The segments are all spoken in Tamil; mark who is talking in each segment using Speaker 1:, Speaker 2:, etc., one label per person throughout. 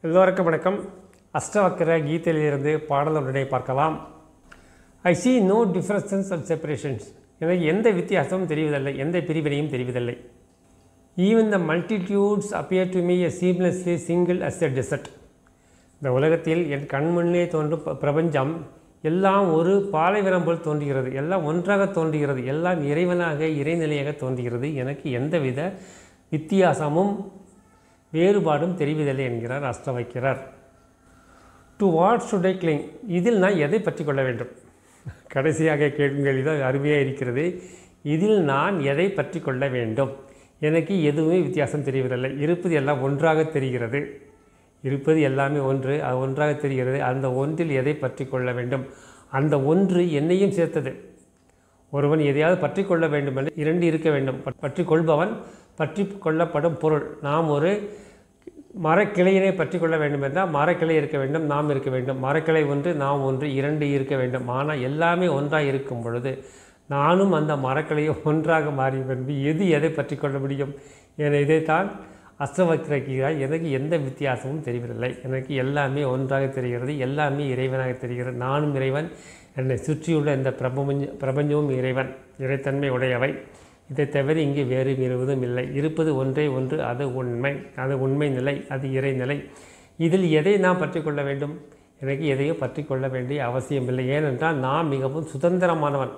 Speaker 1: எல்லோருக்கும் வணக்கம். அஷ்டவக்ர கீதையிலிருந்து பாடல் ஒன்றை பார்க்கலாம். ஐ see no differences and separations. எனக்கு எந்த வித்தியாசமும் தெரிவதில்லை, எந்த பிரிவினையும் தெரிவதில்லை. Even the multitudes appear to me as seamlessly single as a desert. இந்த உலகத்தில் என் கண்முன்னே தோன்றும் பிரபஞ்சம் எல்லாம் ஒரு பாலைவனம் போல் தோன்றுகிறது, எல்லாம் ஒன்றாக தோன்றுகிறது, எல்லாம் இறைவனாக இறைநிலையாக தோன்றுகிறது. எனக்கு எந்தவித வித்தியாசமும் வேறுபாடும் தெரிவதில்லை என்கிறார் அஷ்டவக்ரர். டு வாட் ஷுட் ஐ கிளிங்? இதில் நான் எதை பற்றி கொள்ள வேண்டும்? கடைசியாக கேட்கும் கேள்விதான் அருமையாக இருக்கிறது. இதில் நான் எதை பற்றி கொள்ள வேண்டும்? எனக்கு எதுவுமே வித்தியாசம் தெரியவில்லை. இருப்பது எல்லாம் ஒன்றாக தெரிகிறது, இருப்பது எல்லாமே ஒன்று, அது ஒன்றாக தெரிகிறது. அந்த ஒன்றில் எதை பற்றி கொள்ள வேண்டும்? அந்த ஒன்று என்னையும் சேர்த்தது. ஒருவன் எதையாவது பற்றி கொள்ள வேண்டும் என்று இரண்டு இருக்க வேண்டும். பற்றி கொள்பவன், பற்றி கொள்ளப்படும் பொருள். நாம் ஒரு மரக்கிளையினை பற்றி கொள்ள வேண்டும் என்றால் மரக்கிளை இருக்க வேண்டும், நாம் இருக்க வேண்டும். மரக்கிளை ஒன்று, நாம் ஒன்று, இரண்டு இருக்க வேண்டும். ஆனால் எல்லாமே ஒன்றாக இருக்கும் பொழுது நானும் அந்த மரக்கிளையை ஒன்றாக மாறி வந்து எதை பற்றி கொள்ள முடியும்? என இதைத்தான் அஷ்டவக்ர கீதை. எனக்கு எந்த வித்தியாசமும் தெரியவில்லை, எனக்கு எல்லாமே ஒன்றாக தெரிகிறது, எல்லாமே இறைவனாக தெரிகிறது. நானும் இறைவன், என்னை சுற்றியுள்ள இந்த பிரபஞ்சமும் இறைவன், இறைத்தன்மை உடையவை. இதை தவிர இங்கே வேறு இருவதும் இல்லை. இருப்பது ஒன்றே ஒன்று, அது உண்மை, அது உண்மை நிலை, அது இறைநிலை. இதில் எதை நாம் பற்றி கொள்ள வேண்டும்? எனக்கு எதையோ பற்றி கொள்ள வேண்டிய அவசியமில்லை. ஏனென்றால் நான் மிகவும் சுதந்திரமானவன்.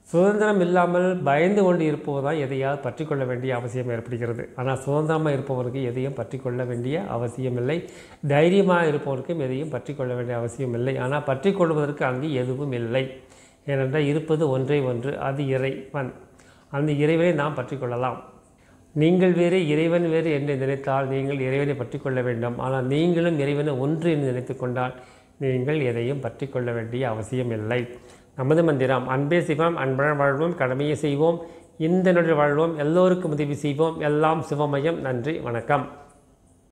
Speaker 1: சுதந்திரம் இல்லாமல் பயந்து கொண்டு இருப்பதுதான் எதையாவது பற்றி கொள்ள வேண்டிய அவசியம் ஏற்படுகிறது. ஆனால் சுதந்திரமாக இருப்பவருக்கு எதையும் பற்றி கொள்ள வேண்டிய அவசியமில்லை. தைரியமாக இருப்பவருக்கும் எதையும் பற்றி கொள்ள வேண்டிய அவசியமில்லை. ஆனால் பற்றி கொள்வதற்கு அங்கு எதுவும் இல்லை. ஏனென்றால் இருப்பது ஒன்றே ஒன்று, அது இறைவன். அந்த இறைவனை நாம் பற்றி கொள்ளலாம். நீங்கள் வேறு, இறைவன் வேறு என்று நினைத்தால் நீங்கள் இறைவனை பற்றி கொள்ள வேண்டும். ஆனால் நீங்களும் இறைவனை ஒன்று என்று நினைத்து கொண்டால் நீங்கள் எதையும் பற்றி கொள்ள வேண்டிய அவசியம் இல்லை. நமது மந்திரம்: அன்பே சிவம், அன்புடன் வாழ்வோம், கடமையை செய்வோம், இந்த நொடியில் வாழ்வோம், எல்லோருக்கும் உதவி செய்வோம், எல்லாம் சிவமயம். நன்றி, வணக்கம்.